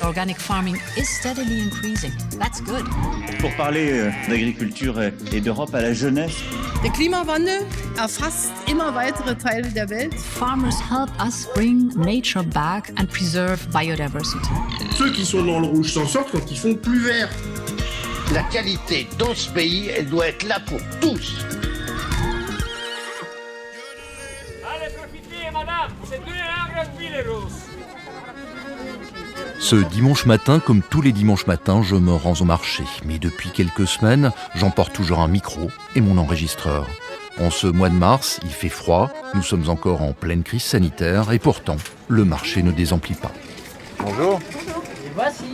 organic farming is steadily increasing. That's good. Pour parler d'agriculture et d'Europe à la jeunesse. Der Klimawandel erfasst immer weitere Teile der Welt. Farmers help us bring nature back and preserve biodiversity. Ceux qui sont dans le rouge s'en sortent quand ils font plus vert. La qualité dans ce pays, elle doit être là pour tous. Allez, profitez, madame, c'est 2,5 euros. Ce dimanche matin, comme tous les dimanches matins, je me rends au marché. Mais depuis quelques semaines, j'emporte toujours un micro et mon enregistreur. En ce mois de mars, il fait froid, nous sommes encore en pleine crise sanitaire et pourtant, le marché ne désemplit pas. Bonjour. Et voici.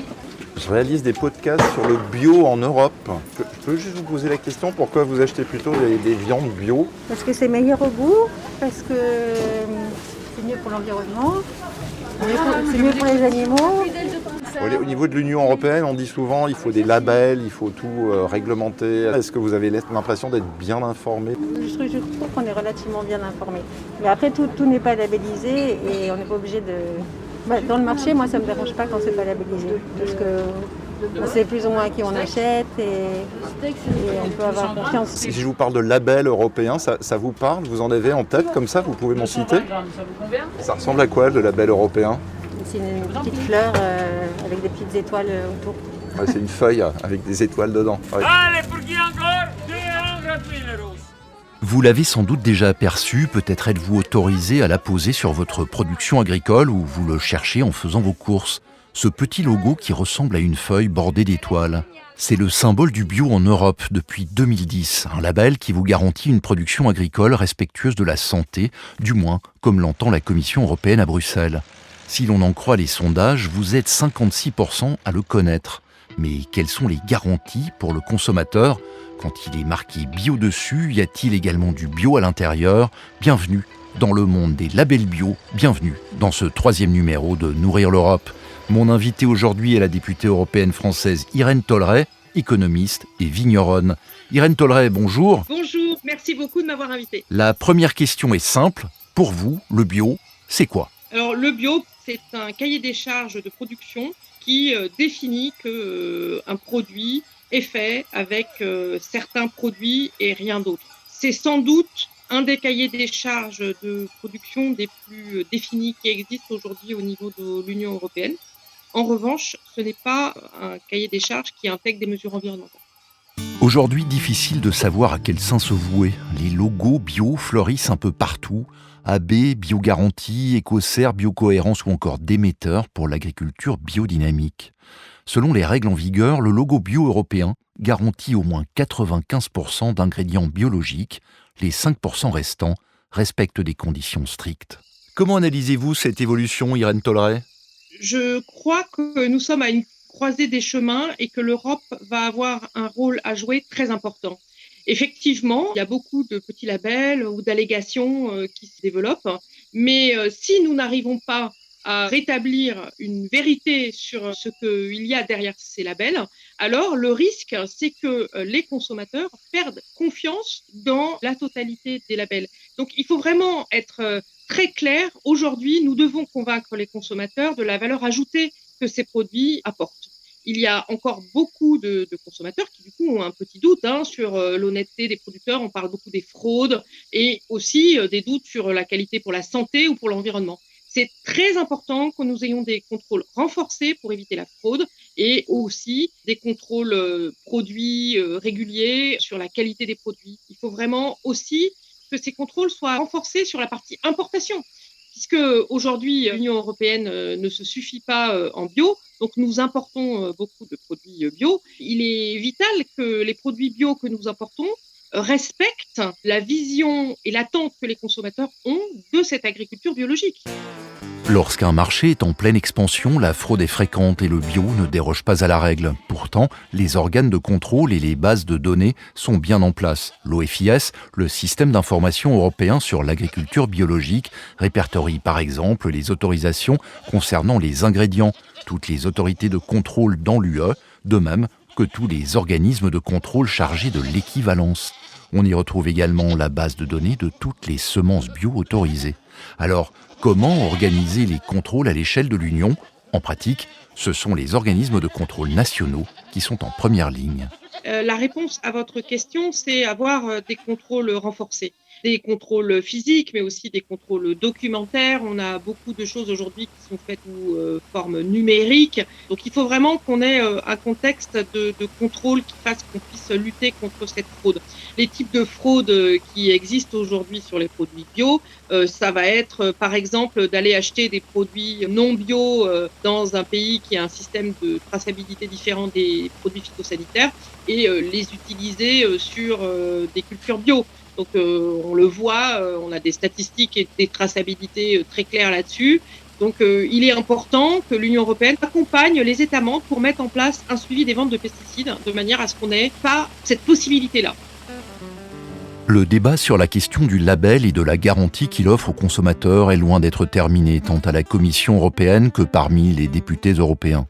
Je réalise des podcasts sur le bio en Europe. Je peux juste vous poser la question, pourquoi vous achetez plutôt des viandes bio ? Parce que c'est meilleur au goût, parce que c'est mieux pour l'environnement, c'est mieux pour les animaux. Au niveau de l'Union européenne, on dit souvent qu'il faut des labels, il faut tout réglementer. Est-ce que vous avez l'impression d'être bien informé ? Je trouve qu'on est relativement bien informé. Mais après, tout n'est pas labellisé et on n'est pas obligé de... Dans le marché, moi, ça ne me dérange pas quand c'est pas labellisé. Parce que on sait plus ou moins à qui on achète et on peut avoir confiance. Si je vous parle de label européen, ça vous parle ? Vous en avez en tête comme ça ? Vous pouvez m'en citer ? Ça ressemble à quoi le label européen ? C'est une petite fleur avec des petites étoiles autour. Ouais, c'est une feuille avec des étoiles dedans. Ouais. Allez, pour qui encore 2,5 euros. Vous l'avez sans doute déjà aperçu, peut-être êtes-vous autorisé à la poser sur votre production agricole ou vous le cherchez en faisant vos courses. Ce petit logo qui ressemble à une feuille bordée d'étoiles. C'est le symbole du bio en Europe depuis 2010, un label qui vous garantit une production agricole respectueuse de la santé, du moins comme l'entend la Commission européenne à Bruxelles. Si l'on en croit les sondages, vous êtes 56% à le connaître. Mais quelles sont les garanties pour le consommateur ? Quand il est marqué bio dessus, y a-t-il également du bio à l'intérieur ? Bienvenue dans le monde des labels bio, bienvenue dans ce 3e numéro de Nourrir l'Europe. Mon invitée aujourd'hui est la députée européenne française Irène Tolleray, économiste et vigneronne. Irène Tolleray, bonjour. Bonjour, merci beaucoup de m'avoir invitée. La première question est simple. Pour vous, le bio, c'est quoi ? Alors le bio, c'est un cahier des charges de production qui définit qu'un produit est fait avec certains produits et rien d'autre. C'est sans doute un des cahiers des charges de production des plus définis qui existent aujourd'hui au niveau de l'Union européenne. En revanche, ce n'est pas un cahier des charges qui intègre des mesures environnementales. Aujourd'hui, difficile de savoir à quel sein se vouer. Les logos bio fleurissent un peu partout. AB, Biogarantie, Écocert, Biocohérence ou encore Déméter pour l'agriculture biodynamique. Selon les règles en vigueur, le logo bio européen garantit au moins 95% d'ingrédients biologiques. Les 5% restants respectent des conditions strictes. Comment analysez-vous cette évolution, Irène Tolleray ? Je crois que nous sommes à une croisée des chemins et que l'Europe va avoir un rôle à jouer très important. Effectivement, il y a beaucoup de petits labels ou d'allégations qui se développent, mais si nous n'arrivons pas à rétablir une vérité sur ce qu'il y a derrière ces labels, alors le risque, c'est que les consommateurs perdent confiance dans la totalité des labels. Donc il faut vraiment être très clair. Aujourd'hui, nous devons convaincre les consommateurs de la valeur ajoutée que ces produits apportent. Il y a encore beaucoup de consommateurs qui, du coup, ont un petit doute sur l'honnêteté des producteurs. On parle beaucoup des fraudes et aussi des doutes sur la qualité pour la santé ou pour l'environnement. C'est très important que nous ayons des contrôles renforcés pour éviter la fraude et aussi des contrôles produits réguliers sur la qualité des produits. Il faut vraiment aussi que ces contrôles soient renforcés sur la partie importation, puisque aujourd'hui, l'Union européenne ne se suffit pas en bio. Donc, nous importons beaucoup de produits bio. Il est vital que les produits bio que nous importons respectent la vision et l'attente que les consommateurs ont de cette agriculture biologique. Lorsqu'un marché est en pleine expansion, la fraude est fréquente et le bio ne déroge pas à la règle. Pourtant, les organes de contrôle et les bases de données sont bien en place. L'OFIS, le système d'information européen sur l'agriculture biologique, répertorie par exemple les autorisations concernant les ingrédients. Toutes les autorités de contrôle dans l'UE, de même que tous les organismes de contrôle chargés de l'équivalence. On y retrouve également la base de données de toutes les semences bio autorisées. Alors, comment organiser les contrôles à l'échelle de l'Union ? En pratique, ce sont les organismes de contrôle nationaux qui sont en première ligne. La réponse à votre question, c'est avoir des contrôles renforcés. Des contrôles physiques, mais aussi des contrôles documentaires. On a beaucoup de choses aujourd'hui qui sont faites sous forme numérique. Donc il faut vraiment qu'on ait un contexte de contrôle qui fasse qu'on puisse lutter contre cette fraude. Les types de fraudes qui existent aujourd'hui sur les produits bio, ça va être par exemple d'aller acheter des produits non bio dans un pays qui a un système de traçabilité différent des produits phytosanitaires et les utiliser sur des cultures bio. Donc on le voit, on a des statistiques et des traçabilités très claires là-dessus. Donc il est important que l'Union européenne accompagne les États membres pour mettre en place un suivi des ventes de pesticides de manière à ce qu'on n'ait pas cette possibilité-là. Le débat sur la question du label et de la garantie qu'il offre aux consommateurs est loin d'être terminé, tant à la Commission européenne que parmi les députés européens.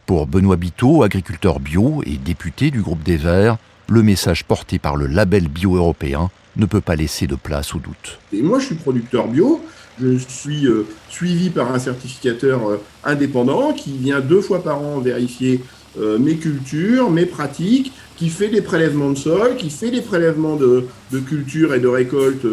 Pour Benoît Biteau, agriculteur bio et député du groupe des Verts, le message porté par le label bio européen ne peut pas laisser de place au doute. Et moi, je suis producteur bio, je suis suivi par un certificateur indépendant qui vient 2 fois par an vérifier mes cultures, mes pratiques, qui fait des prélèvements de sol, qui fait des prélèvements de cultures et de récoltes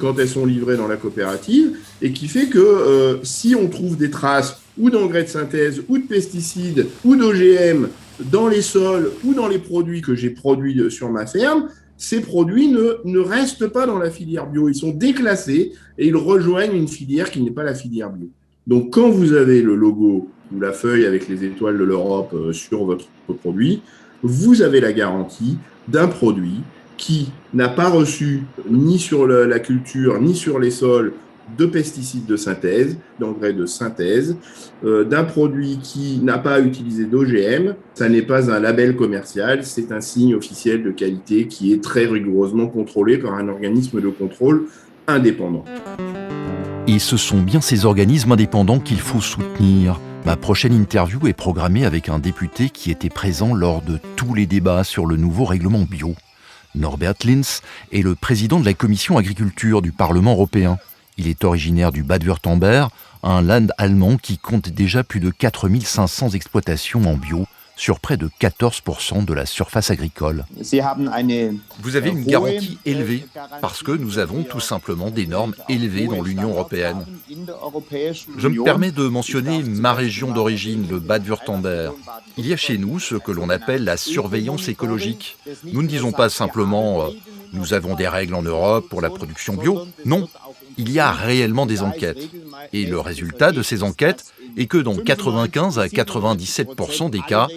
quand elles sont livrées dans la coopérative, et qui fait que si on trouve des traces ou d'engrais de synthèse, ou de pesticides, ou d'OGM dans les sols ou dans les produits que j'ai produits sur ma ferme, ces produits ne restent pas dans la filière bio. Ils sont déclassés et ils rejoignent une filière qui n'est pas la filière bio. Donc quand vous avez le logo ou la feuille avec les étoiles de l'Europe sur votre produit, vous avez la garantie d'un produit qui n'a pas reçu ni sur la culture ni sur les sols de pesticides de synthèse, d'engrais de synthèse, d'un produit qui n'a pas utilisé d'OGM. Ça n'est pas un label commercial, c'est un signe officiel de qualité qui est très rigoureusement contrôlé par un organisme de contrôle indépendant. Et ce sont bien ces organismes indépendants qu'il faut soutenir. Ma prochaine interview est programmée avec un député qui était présent lors de tous les débats sur le nouveau règlement bio. Norbert Linz est le président de la Commission agriculture du Parlement européen. Il est originaire du Bade-Wurtemberg, un land allemand qui compte déjà plus de 4500 exploitations en bio sur près de 14% de la surface agricole. Vous avez une garantie élevée parce que nous avons tout simplement des normes élevées dans l'Union européenne. Je me permets de mentionner ma région d'origine, le Bade-Wurtemberg. Il y a chez nous ce que l'on appelle la surveillance écologique. Nous ne disons pas simplement « nous avons des règles en Europe pour la production bio ». Non, il y a réellement des enquêtes. Et le résultat de ces enquêtes est que dans 95 à 97% des cas,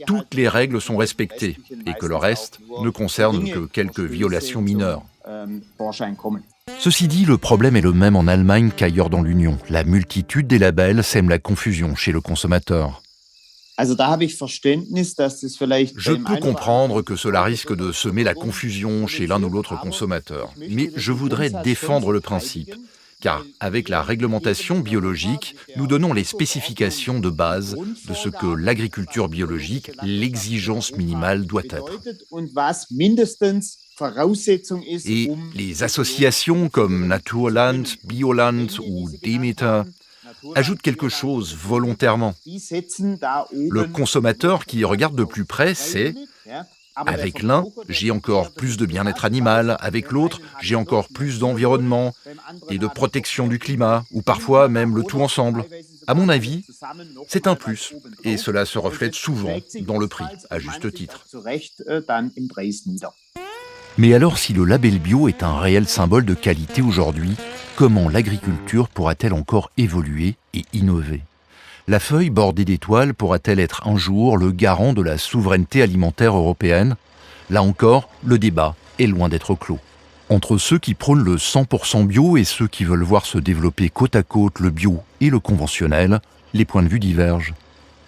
toutes les règles sont respectées et que le reste ne concerne que quelques violations mineures. Ceci dit, le problème est le même en Allemagne qu'ailleurs dans l'Union. La multitude des labels sème la confusion chez le consommateur. Je peux comprendre que cela risque de semer la confusion chez l'un ou l'autre consommateur, mais je voudrais défendre le principe, car avec la réglementation biologique, nous donnons les spécifications de base de ce que l'agriculture biologique, l'exigence minimale doit être. Et les associations comme Naturland, Bioland ou Demeter ajoute quelque chose volontairement. Le consommateur qui regarde de plus près sait, avec l'un, j'ai encore plus de bien-être animal, avec l'autre, j'ai encore plus d'environnement et de protection du climat, ou parfois même le tout ensemble. À mon avis, c'est un plus, et cela se reflète souvent dans le prix, à juste titre. Mais alors, si le label bio est un réel symbole de qualité aujourd'hui, comment l'agriculture pourra-t-elle encore évoluer et innover ? La feuille bordée d'étoiles pourra-t-elle être un jour le garant de la souveraineté alimentaire européenne ? Là encore, le débat est loin d'être clos. Entre ceux qui prônent le 100% bio et ceux qui veulent voir se développer côte à côte le bio et le conventionnel, les points de vue divergent.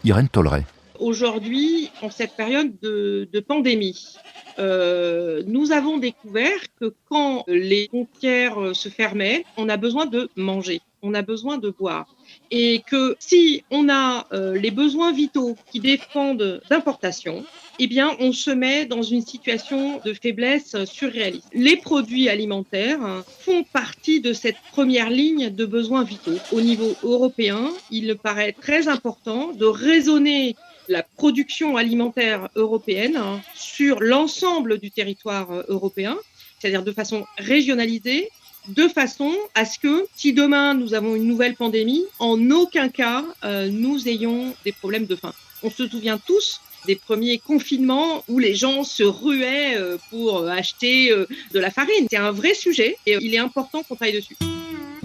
Irène Tolleret. Aujourd'hui, en cette période de pandémie, nous avons découvert que quand les frontières se fermaient, on a besoin de manger, on a besoin de boire. Et que si on a les besoins vitaux qui dépendent d'importation, eh bien, on se met dans une situation de faiblesse surréaliste. Les produits alimentaires font partie de cette première ligne de besoins vitaux. Au niveau européen, il me paraît très important de raisonner la production alimentaire européenne sur l'ensemble du territoire européen, c'est-à-dire de façon régionalisée, de façon à ce que, si demain nous avons une nouvelle pandémie, en aucun cas nous ayons des problèmes de faim. On se souvient tous des premiers confinements où les gens se ruaient pour acheter de la farine. C'est un vrai sujet et il est important qu'on travaille dessus.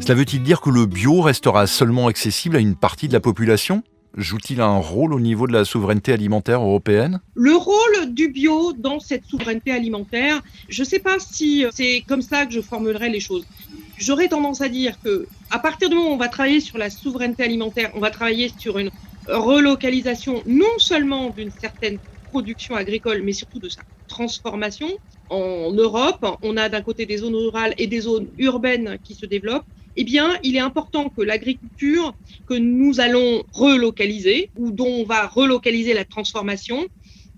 Cela veut-il dire que le bio restera seulement accessible à une partie de la population ? Joue-t-il un rôle au niveau de la souveraineté alimentaire européenne ? Le rôle du bio dans cette souveraineté alimentaire, je ne sais pas si c'est comme ça que je formulerai les choses. J'aurais tendance à dire que à partir du moment où on va travailler sur la souveraineté alimentaire, on va travailler sur une relocalisation non seulement d'une certaine production agricole, mais surtout de sa transformation. En Europe, on a d'un côté des zones rurales et des zones urbaines qui se développent. Eh bien, il est important que l'agriculture que nous allons relocaliser ou dont on va relocaliser la transformation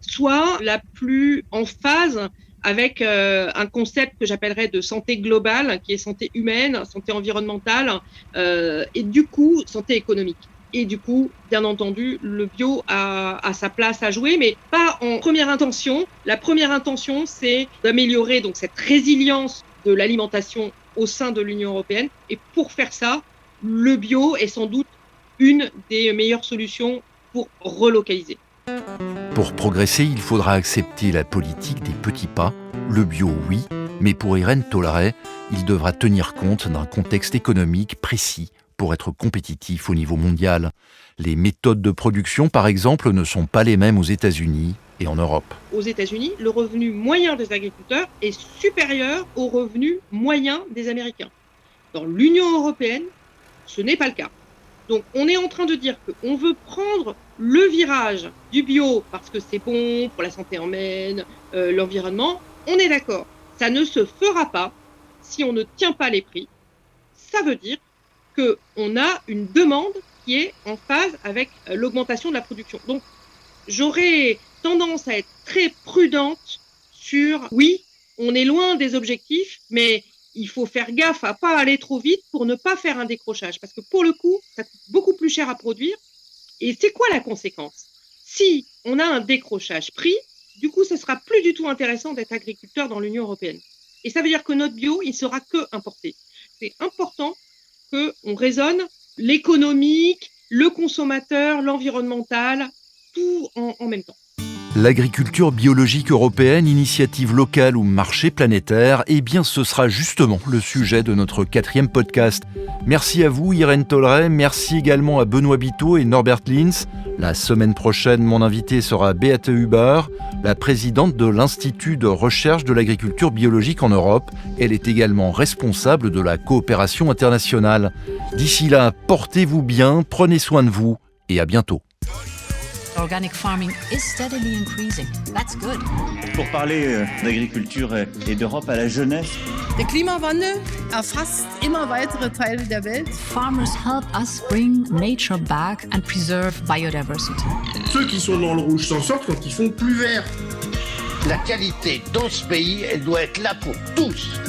soit la plus en phase avec un concept que j'appellerais de santé globale, qui est santé humaine, santé environnementale et du coup, santé économique. Et du coup, bien entendu, le bio a sa place à jouer, mais pas en première intention. La première intention, c'est d'améliorer donc cette résilience de l'alimentation au sein de l'Union européenne. Et pour faire ça, le bio est sans doute une des meilleures solutions pour relocaliser. Pour progresser, il faudra accepter la politique des petits pas. Le bio, oui, mais pour Irène Tholleret, il devra tenir compte d'un contexte économique précis pour être compétitif au niveau mondial. Les méthodes de production, par exemple, ne sont pas les mêmes aux États-Unis et en Europe. Aux États-Unis, le revenu moyen des agriculteurs est supérieur au revenu moyen des Américains. Dans l'Union européenne, ce n'est pas le cas. Donc on est en train de dire qu'on veut prendre le virage du bio parce que c'est bon pour la santé humaine, l'environnement. On est d'accord, ça ne se fera pas si on ne tient pas les prix. Ça veut dire qu'on a une demande qui est en phase avec l'augmentation de la production. Donc j'aurais tendance à être très prudente sur, oui, on est loin des objectifs, mais il faut faire gaffe à pas aller trop vite pour ne pas faire un décrochage. Parce que pour le coup, ça coûte beaucoup plus cher à produire. Et c'est quoi la conséquence ? Si on a un décrochage prix, du coup, ce sera plus du tout intéressant d'être agriculteur dans l'Union européenne. Et ça veut dire que notre bio, il sera que importé. C'est important qu'on raisonne l'économique, le consommateur, l'environnemental, tout en même temps. L'agriculture biologique européenne, initiative locale ou marché planétaire, eh bien ce sera justement le sujet de notre 4e podcast. Merci à vous Irène Tholleret, merci également à Benoît Biteau et Norbert Linz. La semaine prochaine, mon invité sera Beate Huber, la présidente de l'Institut de recherche de l'agriculture biologique en Europe. Elle est également responsable de la coopération internationale. D'ici là, portez-vous bien, prenez soin de vous et à bientôt. Organic farming is steadily increasing. That's good. Pour parler d'agriculture et d'Europe à la jeunesse, Der Klimawandel erfasst immer weitere Teile der Welt. Farmers help us bring nature back and preserve biodiversity. Ceux qui sont dans le rouge s'en sortent quand ils font plus vert. La qualité dans ce pays, elle doit être là pour tous.